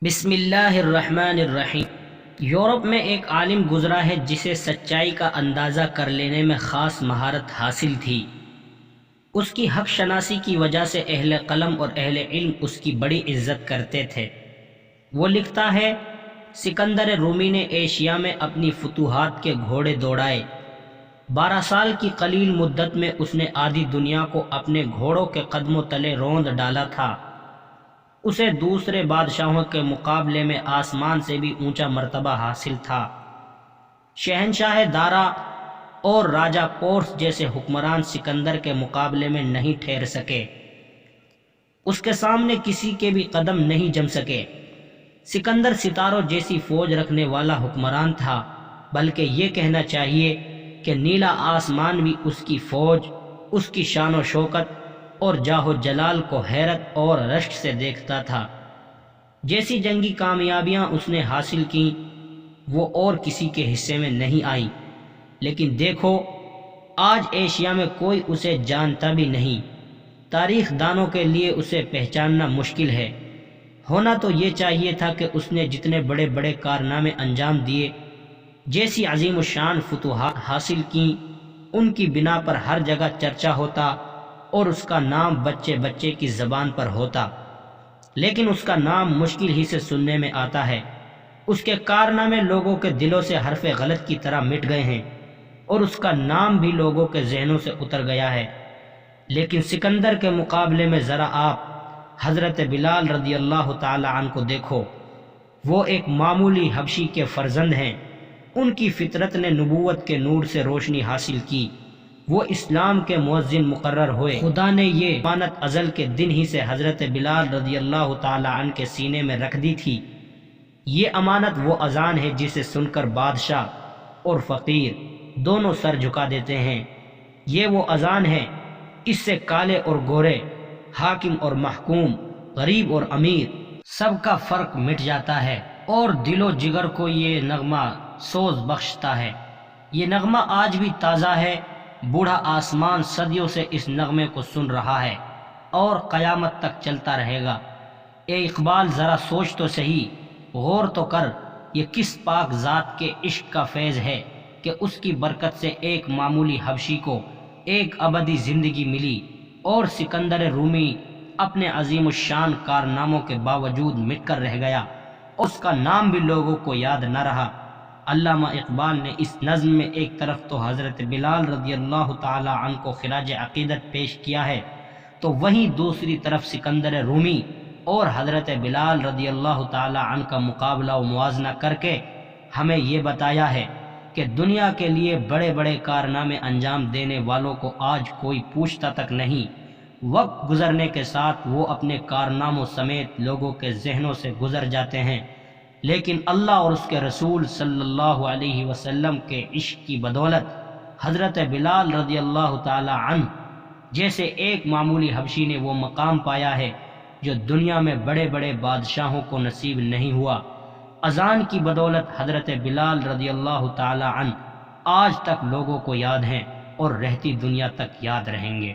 بسم اللہ الرحمن الرحیم۔ یورپ میں ایک عالم گزرا ہے جسے سچائی کا اندازہ کر لینے میں خاص مہارت حاصل تھی۔ اس کی حق شناسی کی وجہ سے اہل قلم اور اہل علم اس کی بڑی عزت کرتے تھے۔ وہ لکھتا ہے، سکندر رومی نے ایشیا میں اپنی فتوحات کے گھوڑے دوڑائے۔ 12 سال کی قلیل مدت میں اس نے آدھی دنیا کو اپنے گھوڑوں کے قدموں تلے روند ڈالا تھا۔ اسے دوسرے بادشاہوں کے مقابلے میں آسمان سے بھی اونچا مرتبہ حاصل تھا۔ شہنشاہ دارا اور راجہ پورس جیسے حکمران سکندر کے مقابلے میں نہیں ٹھہر سکے۔ اس کے سامنے کسی کے بھی قدم نہیں جم سکے۔ سکندر ستاروں جیسی فوج رکھنے والا حکمران تھا، بلکہ یہ کہنا چاہیے کہ نیلا آسمان بھی اس کی فوج، اس کی شان و شوکت اور جاہ و جلال کو حیرت اور رشک سے دیکھتا تھا۔ جیسی جنگی کامیابیاں اس نے حاصل کیں وہ اور کسی کے حصے میں نہیں آئیں، لیکن دیکھو آج ایشیا میں کوئی اسے جانتا بھی نہیں۔ تاریخ دانوں کے لیے اسے پہچاننا مشکل ہے۔ ہونا تو یہ چاہیے تھا کہ اس نے جتنے بڑے بڑے کارنامے انجام دیے، جیسی عظیم الشان فتوحات حاصل کیں، ان کی بنا پر ہر جگہ چرچا ہوتا اور اس کا نام بچے بچے کی زبان پر ہوتا، لیکن اس کا نام مشکل ہی سے سننے میں آتا ہے۔ اس کے کارنامے لوگوں کے دلوں سے حرف غلط کی طرح مٹ گئے ہیں اور اس کا نام بھی لوگوں کے ذہنوں سے اتر گیا ہے۔ لیکن سکندر کے مقابلے میں ذرا آپ حضرت بلال رضی اللہ تعالی عنہ کو دیکھو۔ وہ ایک معمولی حبشی کے فرزند ہیں۔ ان کی فطرت نے نبوت کے نور سے روشنی حاصل کی۔ وہ اسلام کے مؤذن مقرر ہوئے۔ خدا نے یہ امانت ازل کے دن ہی سے حضرت بلال رضی اللہ تعالی عنہ کے سینے میں رکھ دی تھی۔ یہ امانت وہ اذان ہے جسے سن کر بادشاہ اور فقیر دونوں سر جھکا دیتے ہیں۔ یہ وہ اذان ہے، اس سے کالے اور گورے، حاکم اور محکوم، غریب اور امیر سب کا فرق مٹ جاتا ہے اور دل و جگر کو یہ نغمہ سوز بخشتا ہے۔ یہ نغمہ آج بھی تازہ ہے۔ بوڑھا آسمان صدیوں سے اس نغمے کو سن رہا ہے اور قیامت تک چلتا رہے گا۔ اے اقبال ذرا سوچ تو صحیح، غور تو کر، یہ کس پاک ذات کے عشق کا فیض ہے کہ اس کی برکت سے ایک معمولی حبشی کو ایک ابدی زندگی ملی اور سکندر رومی اپنے عظیم الشان کارناموں کے باوجود مٹ کر رہ گیا، اس کا نام بھی لوگوں کو یاد نہ رہا۔ علامہ اقبال نے اس نظم میں ایک طرف تو حضرت بلال رضی اللہ تعالی عنہ کو خراج عقیدت پیش کیا ہے، تو وہیں دوسری طرف سکندر رومی اور حضرت بلال رضی اللہ تعالی عنہ کا مقابلہ و موازنہ کر کے ہمیں یہ بتایا ہے کہ دنیا کے لیے بڑے بڑے کارنامے انجام دینے والوں کو آج کوئی پوچھتا تک نہیں۔ وقت گزرنے کے ساتھ وہ اپنے کارناموں سمیت لوگوں کے ذہنوں سے گزر جاتے ہیں، لیکن اللہ اور اس کے رسول صلی اللہ علیہ وسلم کے عشق کی بدولت حضرت بلال رضی اللہ تعالی عنہ جیسے ایک معمولی حبشی نے وہ مقام پایا ہے جو دنیا میں بڑے بڑے بادشاہوں کو نصیب نہیں ہوا۔ اذان کی بدولت حضرت بلال رضی اللہ تعالی عنہ آج تک لوگوں کو یاد ہیں اور رہتی دنیا تک یاد رہیں گے۔